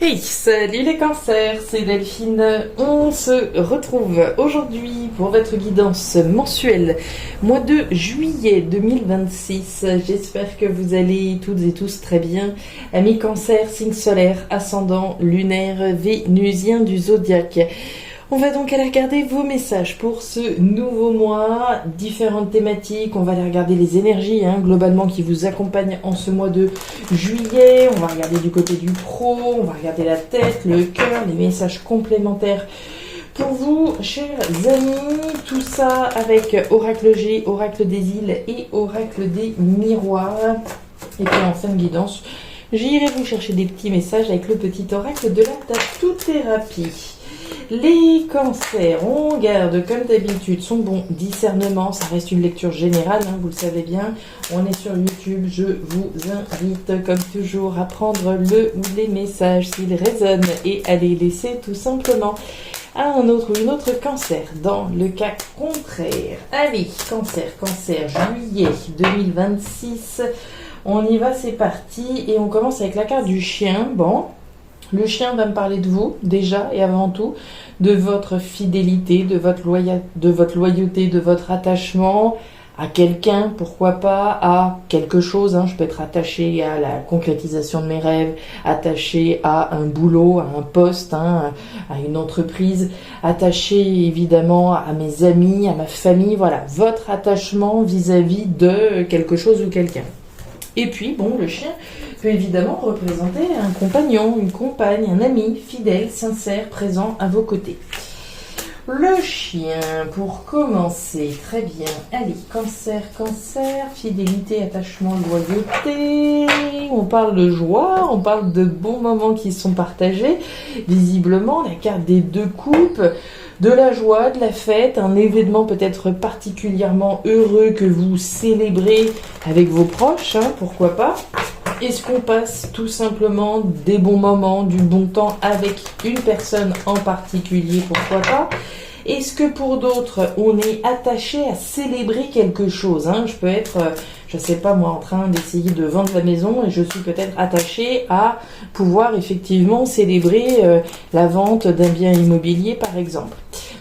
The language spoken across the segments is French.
Hey, salut les cancers, c'est Delphine. On se retrouve aujourd'hui pour votre guidance mensuelle, mois de juillet 2026. J'espère que vous allez toutes et tous très bien. Amis cancers, signe solaire, ascendant, lunaire, vénusien du zodiaque. On va donc aller regarder vos messages pour ce nouveau mois, différentes thématiques, on va aller regarder les énergies globalement qui vous accompagnent en ce mois de juillet, on va regarder du côté du pro, on va regarder la tête, le cœur, les messages complémentaires pour vous, chers amis, tout ça avec Oracle G, Oracle des îles et Oracle des miroirs. Et puis en fin de guidance, j'irai vous chercher des petits messages avec le petit oracle de la tatou-thérapie. Les cancers, on garde comme d'habitude son bon discernement, ça reste une lecture générale, vous le savez bien, on est sur YouTube, je vous invite comme toujours à prendre le ou les messages s'ils résonnent et à les laisser tout simplement à un autre ou une autre cancer dans le cas contraire. Allez, cancer, juillet 2026, on y va, c'est parti et on commence avec la carte du chien. Bon, le chien va me parler de vous, déjà et avant tout, de votre fidélité, de votre loyauté, de votre attachement à quelqu'un, pourquoi pas, à quelque chose. Je peux être attaché à la concrétisation de mes rêves, attaché à un boulot, à un poste, à une entreprise, attaché évidemment à mes amis, à ma famille. Voilà, votre attachement vis-à-vis de quelque chose ou quelqu'un. Et puis, bon, le chien peut évidemment représenter un compagnon, une compagne, un ami fidèle, sincère, présent à vos côtés. Le chien, pour commencer, très bien. Allez, cancer, fidélité, attachement, loyauté. On parle de joie, on parle de bons moments qui sont partagés. Visiblement, la carte des deux coupes, de la joie, de la fête, un événement peut-être particulièrement heureux que vous célébrez avec vos proches, pourquoi pas. Est-ce qu'on passe tout simplement des bons moments, du bon temps avec une personne en particulier, pourquoi pas? Est-ce que pour d'autres, on est attaché à célébrer quelque chose, Je peux être, je sais pas moi, en train d'essayer de vendre la maison et je suis peut-être attachée à pouvoir effectivement célébrer la vente d'un bien immobilier par exemple.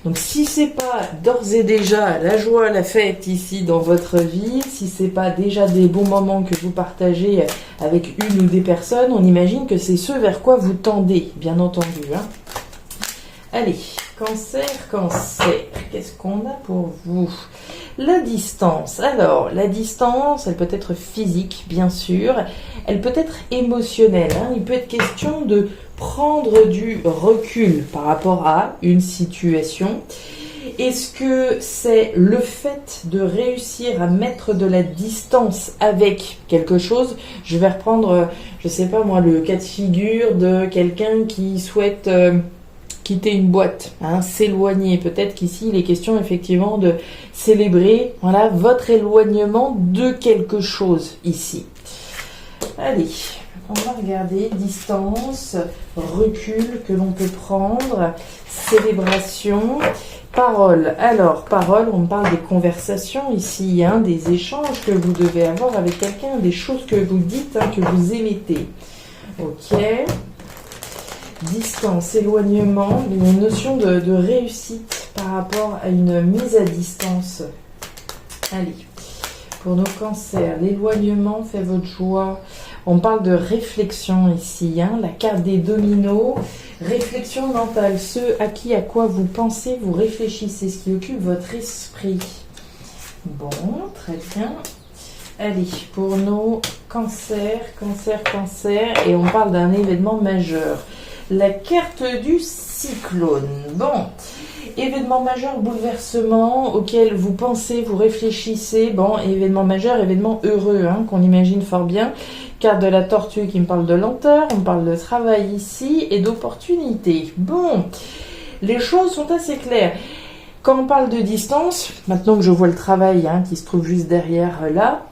Donc si c'est pas d'ores et déjà la joie, la fête ici dans votre vie, si c'est pas déjà des bons moments que vous partagez avec une ou des personnes, on imagine que c'est ce vers quoi vous tendez, bien entendu. Allez, cancer, qu'est-ce qu'on a pour vous? La distance. Alors, la distance, elle peut être physique, bien sûr. Elle peut être émotionnelle. Il peut être question de prendre du recul par rapport à une situation. Est-ce que c'est le fait de réussir à mettre de la distance avec quelque chose? Je vais reprendre, je sais pas moi, le cas de figure de quelqu'un qui souhaite quitter une boîte, s'éloigner. Peut-être qu'ici, il est question effectivement de célébrer votre éloignement de quelque chose ici. Allez, on va regarder distance, recul que l'on peut prendre, célébration, parole. Alors, parole, on parle des conversations ici, des échanges que vous devez avoir avec quelqu'un, des choses que vous dites, que vous émettez. Ok. Distance, éloignement, une notion de réussite par rapport à une mise à distance. Allez, pour nos cancers, l'éloignement fait votre joie. On parle de réflexion ici, la carte des dominos, réflexion mentale, ce à quoi vous pensez, vous réfléchissez, ce qui occupe votre esprit. Bon, très bien. Allez, pour nos cancers, et on parle d'un événement majeur. La carte du cyclone. Bon, événement majeur, bouleversement auquel vous pensez, vous réfléchissez. Bon, événement majeur, événement heureux, qu'on imagine fort bien. Carte de la tortue qui me parle de lenteur, on parle de travail ici et d'opportunité. Bon, les choses sont assez claires. Quand on parle de distance, maintenant que je vois le travail qui se trouve juste derrière là,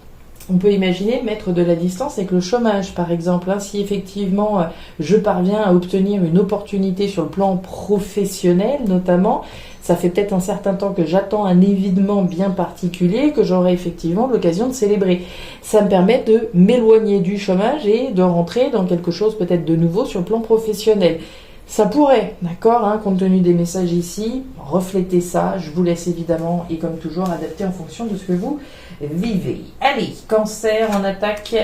On peut imaginer mettre de la distance avec le chômage, par exemple. Si effectivement je parviens à obtenir une opportunité sur le plan professionnel, notamment, ça fait peut-être un certain temps que j'attends un événement bien particulier que j'aurai effectivement l'occasion de célébrer. Ça me permet de m'éloigner du chômage et de rentrer dans quelque chose peut-être de nouveau sur le plan professionnel. Ça pourrait, d'accord, compte tenu des messages ici, refléter ça. Je vous laisse évidemment, et comme toujours, adapter en fonction de ce que vous vivez. Allez, Cancer, on attaque.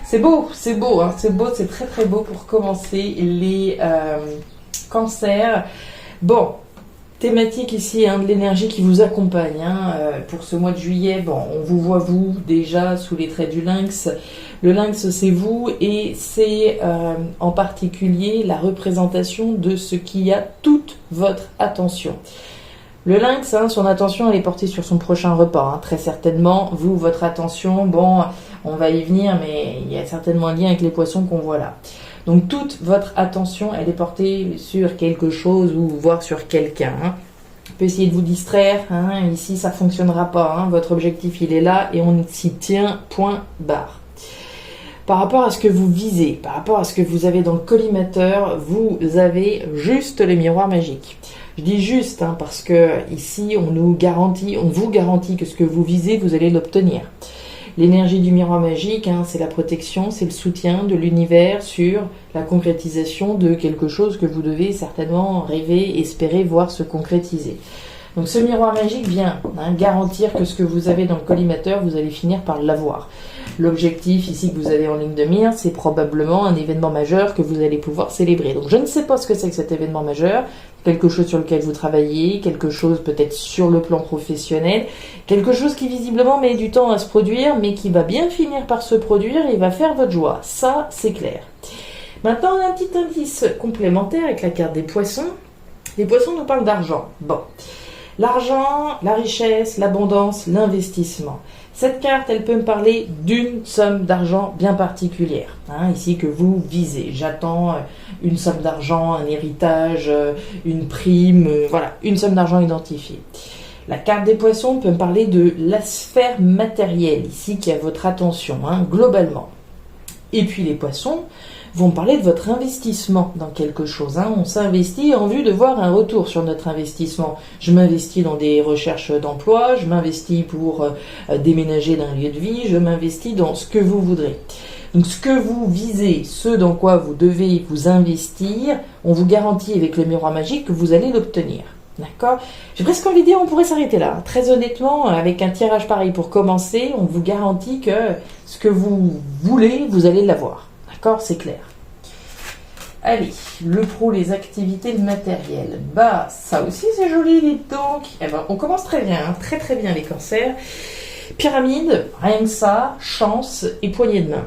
C'est beau, c'est beau, c'est très très beau pour commencer les Cancers. Bon, thématique ici de l'énergie qui vous accompagne pour ce mois de juillet. Bon, on vous voit vous déjà sous les traits du lynx. Le lynx, c'est vous et c'est en particulier la représentation de ce qui a toute votre attention. Le lynx, son attention, elle est portée sur son prochain repas. Très certainement, vous, votre attention, bon, on va y venir, mais il y a certainement un lien avec les poissons qu'on voit là. Donc toute votre attention, elle est portée sur quelque chose ou voire sur quelqu'un. On peut essayer de vous distraire. Ici, ça ne fonctionnera pas. Votre objectif, il est là et on s'y tient, point barre. Par rapport à ce que vous visez, par rapport à ce que vous avez dans le collimateur, vous avez juste les miroirs magiques. Je dis juste parce que ici, on vous garantit que ce que vous visez, vous allez l'obtenir. L'énergie du miroir magique, c'est la protection, c'est le soutien de l'univers sur la concrétisation de quelque chose que vous devez certainement rêver, espérer, voir se concrétiser. Donc ce miroir magique vient garantir que ce que vous avez dans le collimateur, vous allez finir par l'avoir. L'objectif ici que vous avez en ligne de mire, c'est probablement un événement majeur que vous allez pouvoir célébrer. Donc je ne sais pas ce que c'est que cet événement majeur, quelque chose sur lequel vous travaillez, quelque chose peut-être sur le plan professionnel, quelque chose qui visiblement met du temps à se produire, mais qui va bien finir par se produire et va faire votre joie. Ça, c'est clair. Maintenant, on a un petit indice complémentaire avec la carte des poissons. Les poissons nous parlent d'argent. Bon. L'argent, la richesse, l'abondance, l'investissement. Cette carte, elle peut me parler d'une somme d'argent bien particulière, ici que vous visez. J'attends une somme d'argent, un héritage, une prime, voilà, une somme d'argent identifiée. La carte des poissons peut me parler de la sphère matérielle, ici qui a votre attention, globalement. Et puis les poissons vont parler de votre investissement dans quelque chose. On s'investit en vue de voir un retour sur notre investissement. Je m'investis dans des recherches d'emploi, je m'investis pour déménager d'un lieu de vie, je m'investis dans ce que vous voudrez. Donc ce que vous visez, ce dans quoi vous devez vous investir, on vous garantit avec le miroir magique que vous allez l'obtenir. D'accord ? J'ai presque envie de dire on pourrait s'arrêter là. Très honnêtement, avec un tirage pareil pour commencer, on vous garantit que ce que vous voulez, vous allez l'avoir. D'accord, c'est clair. Allez, le pro, les activités, le matériel. Ça aussi c'est joli, dites donc. On commence très bien, très très bien les cancers. Pyramide, rien que ça, chance et poignée de main.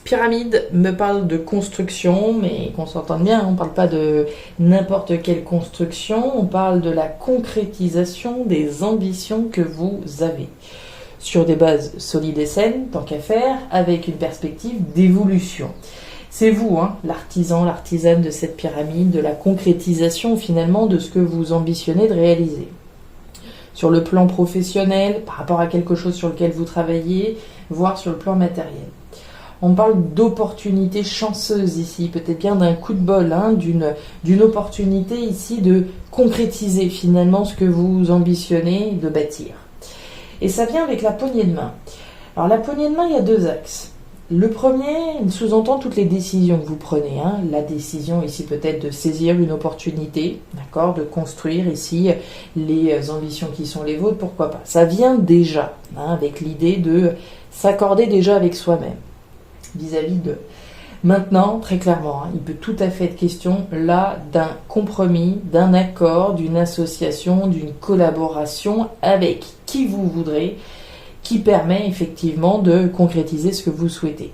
Pyramide me parle de construction, mais qu'on s'entende bien, on ne parle pas de n'importe quelle construction, on parle de la concrétisation des ambitions que vous avez. Sur des bases solides et saines, tant qu'à faire, avec une perspective d'évolution. C'est vous, l'artisan, l'artisane de cette pyramide, de la concrétisation finalement de ce que vous ambitionnez de réaliser. Sur le plan professionnel, par rapport à quelque chose sur lequel vous travaillez, voire sur le plan matériel. On parle d'opportunités chanceuses ici, peut-être bien d'un coup de bol, d'une opportunité ici de concrétiser finalement ce que vous ambitionnez de bâtir. Et ça vient avec la poignée de main. Alors la poignée de main, il y a deux axes. Le premier, il sous-entend toutes les décisions que vous prenez. La décision ici peut-être de saisir une opportunité, d'accord, de construire ici les ambitions qui sont les vôtres, pourquoi pas. Ça vient déjà avec l'idée de s'accorder déjà avec soi-même vis-à-vis de. Maintenant, très clairement, il peut tout à fait être question là d'un compromis, d'un accord, d'une association, d'une collaboration avec qui vous voudrez, qui permet effectivement de concrétiser ce que vous souhaitez.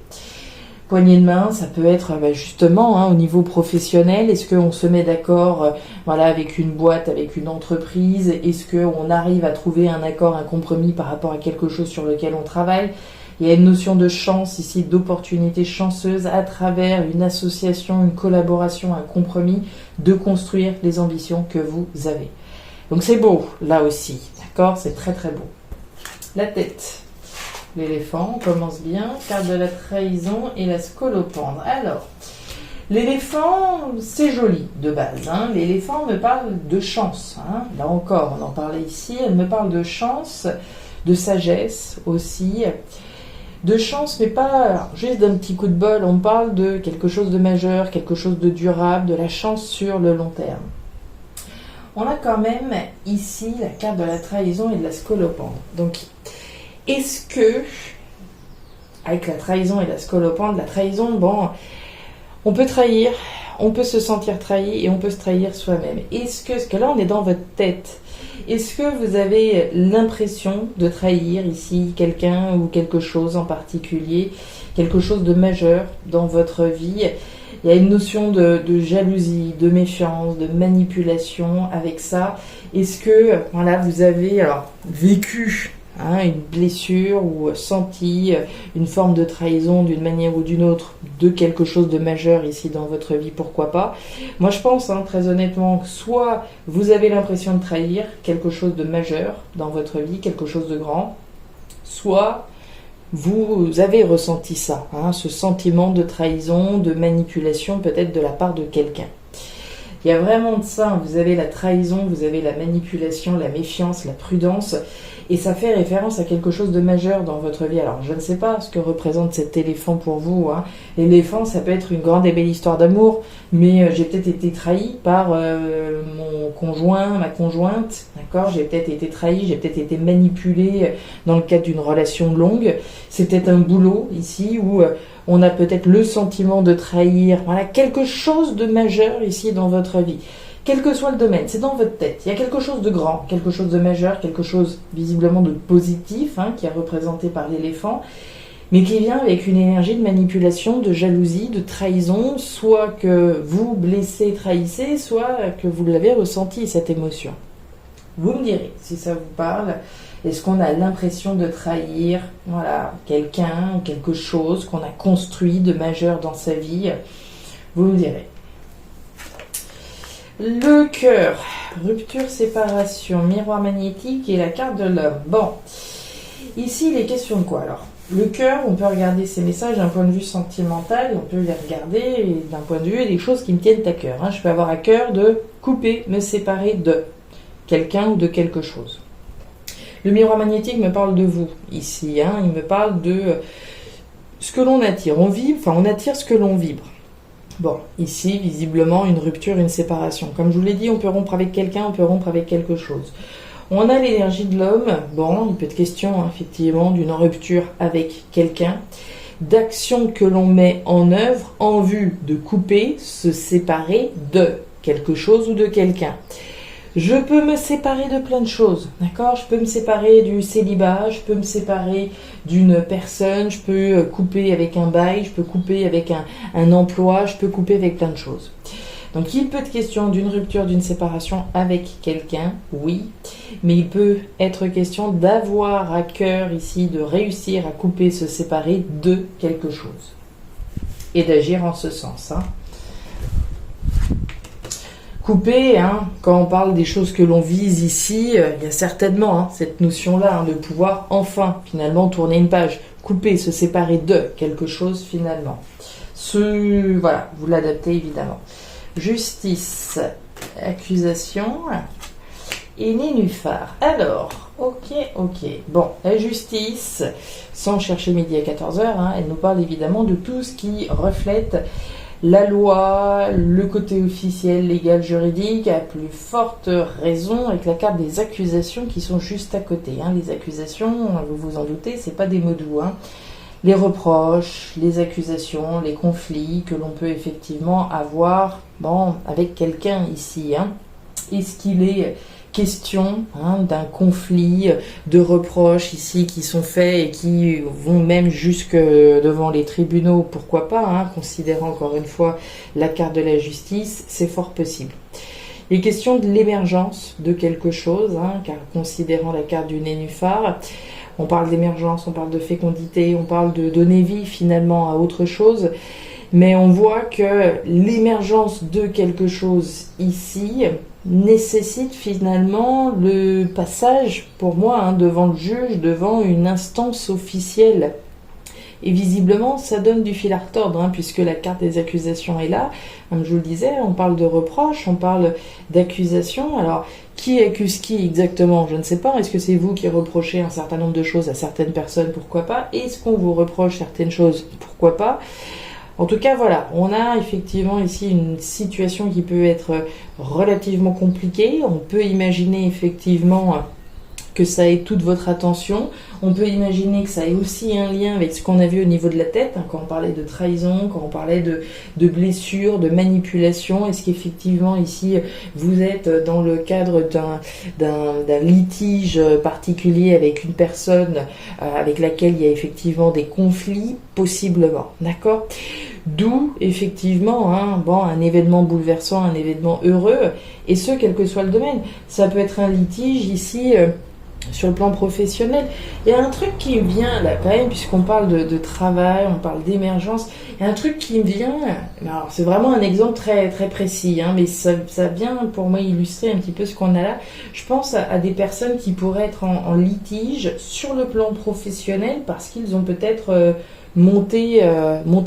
Poignée de main, ça peut être justement au niveau professionnel. Est-ce qu'on se met d'accord avec une boîte, avec une entreprise? Est-ce qu'on arrive à trouver un accord, un compromis par rapport à quelque chose sur lequel on travaille? Il y a une notion de chance ici, d'opportunité chanceuse à travers une association, une collaboration, un compromis, de construire les ambitions que vous avez. Donc c'est beau, là aussi, d'accord? C'est très très beau. La tête. L'éléphant, on commence bien. Carte de la trahison et la scolopendre. Alors, l'éléphant, c'est joli de base. Hein. L'éléphant me parle de chance. Hein. Là encore, on en parlait ici. Elle me parle de chance, de sagesse aussi. De chance, mais pas juste d'un petit coup de bol. On parle de quelque chose de majeur, quelque chose de durable, de la chance sur le long terme. On a quand même ici la carte de la trahison et de la scolopendre. Donc, est-ce que, avec la trahison et la scolopendre, la trahison, bon, on peut trahir, on peut se sentir trahi et on peut se trahir soi-même. Est-ce que là on est dans votre tête, est-ce que vous avez l'impression de trahir ici quelqu'un ou quelque chose en particulier, quelque chose de majeur dans votre vie? Il y a une notion de jalousie, de méfiance, de manipulation avec ça. Est-ce que voilà, vous avez vécu une blessure ou senti une forme de trahison d'une manière ou d'une autre de quelque chose de majeur ici dans votre vie, pourquoi pas. Moi je pense très honnêtement, soit vous avez l'impression de trahir quelque chose de majeur dans votre vie, quelque chose de grand, soit vous avez ressenti ça, ce sentiment de trahison, de manipulation peut-être de la part de quelqu'un. Il y a vraiment de ça, vous avez la trahison, vous avez la manipulation, la méfiance, la prudence, et ça fait référence à quelque chose de majeur dans votre vie. Alors je ne sais pas ce que représente cet éléphant pour vous. L'éléphant, ça peut être une grande et belle histoire d'amour, mais j'ai peut-être été trahi par mon conjoint, ma conjointe, d'accord. J'ai peut-être été trahi, j'ai peut-être été manipulée dans le cadre d'une relation longue. C'est peut-être un boulot ici où on a peut-être le sentiment de trahir, voilà, quelque chose de majeur ici dans votre vie. Quel que soit le domaine, c'est dans votre tête. Il y a quelque chose de grand, quelque chose de majeur, quelque chose visiblement de positif, qui est représenté par l'éléphant, mais qui vient avec une énergie de manipulation, de jalousie, de trahison, soit que vous blessez, trahissez, soit que vous l'avez ressenti, cette émotion. Vous me direz si ça vous parle. Est-ce qu'on a l'impression de trahir quelqu'un ou quelque chose qu'on a construit de majeur dans sa vie? Vous me direz. Le cœur, rupture, séparation, miroir magnétique et la carte de l'homme. Bon, ici il est question de quoi alors? Le cœur, on peut regarder ces messages d'un point de vue sentimental, on peut les regarder d'un point de vue des choses qui me tiennent à cœur. Je peux avoir à cœur de couper, me séparer de quelqu'un ou de quelque chose. Le miroir magnétique me parle de vous ici, il me parle de ce que l'on attire. On attire ce que l'on vibre. Bon, ici, visiblement, une rupture, une séparation. Comme je vous l'ai dit, on peut rompre avec quelqu'un, on peut rompre avec quelque chose. On a l'énergie de l'homme. Bon, il peut être question, effectivement, d'une rupture avec quelqu'un, d'action que l'on met en œuvre en vue de couper, se séparer de quelque chose ou de quelqu'un. Je peux me séparer de plein de choses, d'accord? Je peux me séparer du célibat, je peux me séparer d'une personne, je peux couper avec un bail, je peux couper avec un emploi, je peux couper avec plein de choses. Donc il peut être question d'une rupture, d'une séparation avec quelqu'un, oui, mais il peut être question d'avoir à cœur ici de réussir à couper, se séparer de quelque chose et d'agir en ce sens. Couper, quand on parle des choses que l'on vise ici, il y a certainement cette notion-là de pouvoir enfin, finalement, tourner une page. Couper, se séparer de quelque chose, finalement. Voilà, vous l'adaptez évidemment. Justice, accusation et nénuphar. Alors, ok. Bon, la justice, sans chercher midi à 14h, elle nous parle évidemment de tout ce qui reflète la loi, le côté officiel, légal, juridique, à plus forte raison avec la carte des accusations qui sont juste à côté. Les accusations, vous vous en doutez, c'est pas des mots doux. Les reproches, les accusations, les conflits que l'on peut effectivement avoir avec quelqu'un ici. Est-ce qu'il est question d'un conflit, de reproches ici qui sont faits et qui vont même jusque devant les tribunaux, pourquoi pas, considérant encore une fois la carte de la justice, c'est fort possible. Il est question de l'émergence de quelque chose, car considérant la carte du nénuphar, on parle d'émergence, on parle de fécondité, on parle de donner vie finalement à autre chose, mais on voit que l'émergence de quelque chose ici nécessite finalement le passage, pour moi, devant le juge, devant une instance officielle. Et visiblement, ça donne du fil à retordre, puisque la carte des accusations est là. Comme je vous le disais, on parle de reproches, on parle d'accusations. Alors, qui accuse qui exactement? Je ne sais pas. Est-ce que c'est vous qui reprochez un certain nombre de choses à certaines personnes? Pourquoi pas? Est-ce qu'on vous reproche certaines choses? Pourquoi pas? En tout cas, voilà, on a effectivement ici une situation qui peut être relativement compliquée. On peut imaginer effectivement que ça ait toute votre attention. On peut imaginer que ça ait aussi un lien avec ce qu'on a vu au niveau de la tête, quand on parlait de trahison, quand on parlait de blessures, de manipulation. Est-ce qu'effectivement ici vous êtes dans le cadre d'un litige particulier avec une personne avec laquelle il y a effectivement des conflits? Possiblement, d'accord? D'où effectivement un événement bouleversant, un événement heureux, et ce quel que soit le domaine. Ça peut être un litige ici sur le plan professionnel. Il y a un truc qui me vient là quand même, puisqu'on parle de travail, on parle d'émergence. Il y a un truc qui me vient, alors c'est vraiment un exemple très, très précis, mais ça vient pour moi illustrer un petit peu ce qu'on a là. Je pense à des personnes qui pourraient être en litige sur le plan professionnel parce qu'ils ont peut-être monter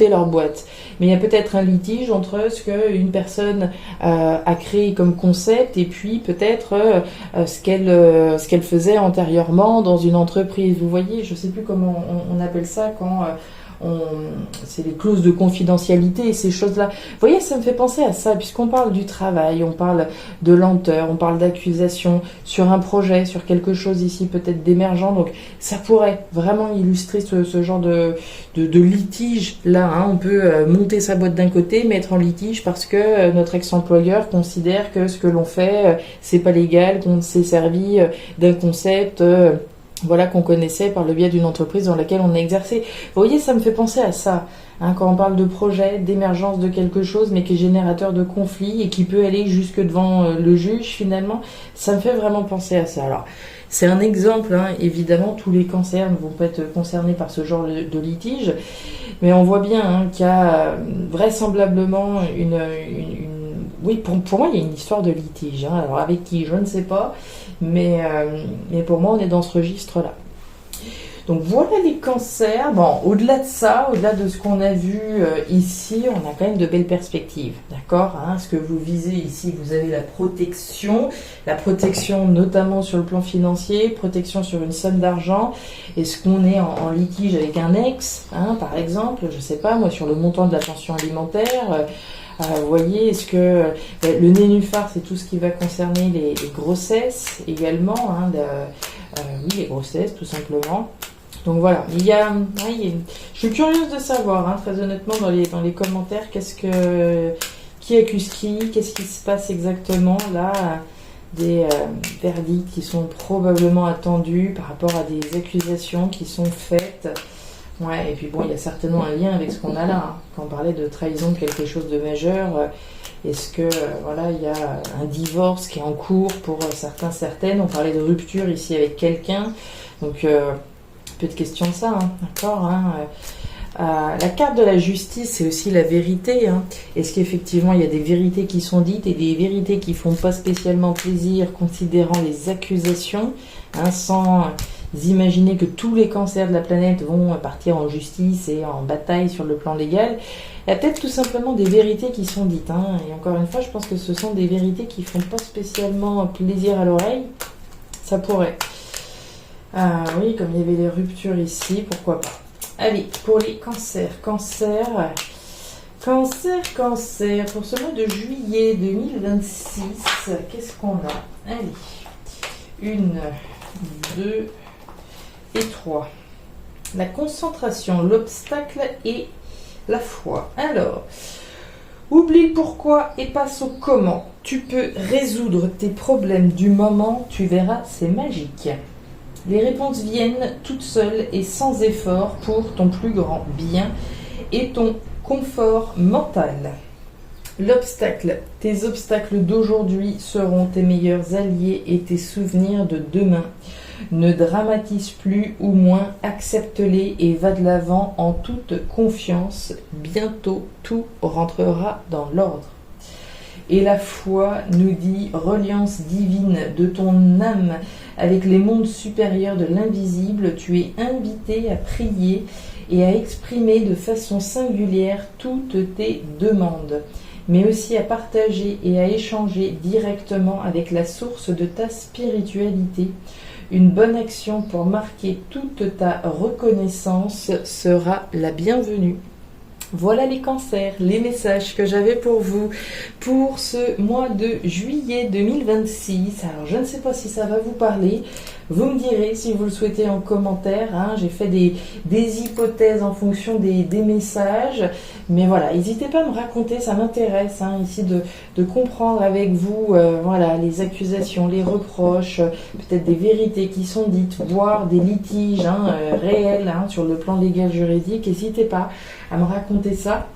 leur boîte. Mais il y a peut-être un litige entre ce qu'une personne a créé comme concept et puis peut-être ce qu'elle faisait antérieurement dans une entreprise. Vous voyez, je ne sais plus comment on appelle ça quand c'est les clauses de confidentialité et ces choses-là. Vous voyez, ça me fait penser à ça, puisqu'on parle du travail, on parle de lenteur, on parle d'accusation sur un projet, sur quelque chose ici peut-être d'émergent. Donc ça pourrait vraiment illustrer ce genre de litige là. On peut monter sa boîte d'un côté, mettre en litige parce que notre ex-employeur considère que ce que l'on fait, c'est pas légal, qu'on s'est servi d'un concept qu'on connaissait par le biais d'une entreprise dans laquelle on a exercé. Vous voyez, ça me fait penser à ça, quand on parle de projet, d'émergence de quelque chose, mais qui est générateur de conflits et qui peut aller jusque devant le juge finalement, ça me fait vraiment penser à ça. Alors, c'est un exemple, évidemment, tous les cancers ne vont pas être concernés par ce genre de litige, mais on voit bien qu'il y a vraisemblablement oui, pour moi, il y a une histoire de litige. Alors, avec qui, je ne sais pas, mais pour moi, on est dans ce registre-là. Donc, voilà les cancers. Bon, au-delà de ça, au-delà de ce qu'on a vu ici, on a quand même de belles perspectives. D'accord, ce que vous visez ici, vous avez la protection notamment sur le plan financier, protection sur une somme d'argent. Est-ce qu'on est en litige avec un ex, par exemple, je ne sais pas, moi, sur le montant de la pension alimentaire vous voyez, est-ce que le nénuphar, c'est tout ce qui va concerner les grossesses également, oui, les grossesses tout simplement. Donc voilà, je suis curieuse de savoir, très honnêtement, dans les commentaires, qui accuse qui, qu'est-ce qui se passe exactement là, des verdicts qui sont probablement attendus par rapport à des accusations qui sont faites. Ouais, et puis bon, il y a certainement un lien avec ce qu'on a là. Quand on parlait de trahison de quelque chose de majeur, est-ce que il y a un divorce qui est en cours pour certaines. On parlait de rupture ici avec quelqu'un, donc peu de questions de ça, d'accord. La carte de la justice, c'est aussi la vérité. Est-ce qu'effectivement il y a des vérités qui sont dites et des vérités qui font pas spécialement plaisir, considérant les accusations, sans imaginer que tous les cancers de la planète vont partir en justice et en bataille sur le plan légal. Il y a peut-être tout simplement des vérités qui sont dites. Et encore une fois, je pense que ce sont des vérités qui font pas spécialement plaisir à l'oreille. Ça pourrait. Oui, comme il y avait les ruptures ici, pourquoi pas. Allez, pour les cancers. Cancer, pour ce mois de juillet 2026, qu'est-ce qu'on a? Allez, 1, 2 et 3. La concentration, l'obstacle et la foi. Alors, oublie le pourquoi et passe au comment. Tu peux résoudre tes problèmes du moment, tu verras, c'est magique. Les réponses viennent toutes seules et sans effort pour ton plus grand bien et ton confort mental. L'obstacle, tes obstacles d'aujourd'hui seront tes meilleurs alliés et tes souvenirs de demain. Ne dramatise plus ou moins, accepte-les et va de l'avant en toute confiance. Bientôt, tout rentrera dans l'ordre. Et la foi nous dit reliance divine de ton âme avec les mondes supérieurs de l'invisible. Tu es invité à prier et à exprimer de façon singulière toutes tes demandes, mais aussi à partager et à échanger directement avec la source de ta spiritualité. Une bonne action pour marquer toute ta reconnaissance sera la bienvenue. Voilà les cancers, les messages que j'avais pour vous pour ce mois de juillet 2026. Alors je ne sais pas si ça va vous parler. Vous me direz si vous le souhaitez en commentaire. J'ai fait des hypothèses en fonction des messages. Mais voilà, n'hésitez pas à me raconter, ça m'intéresse ici de comprendre avec vous voilà, les accusations, les reproches, peut-être des vérités qui sont dites, voire des litiges réels sur le plan légal juridique. N'hésitez pas à me raconter ça.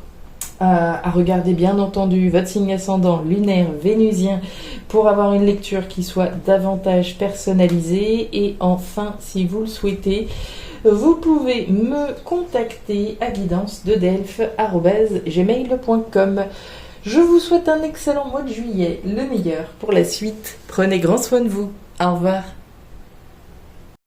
À regarder bien entendu votre signe ascendant lunaire vénusien pour avoir une lecture qui soit davantage personnalisée. Et enfin, si vous le souhaitez, vous pouvez me contacter à guidance-de-delphes@gmail.com. Je vous souhaite un excellent mois de juillet, le meilleur pour la suite. Prenez grand soin de vous. Au revoir.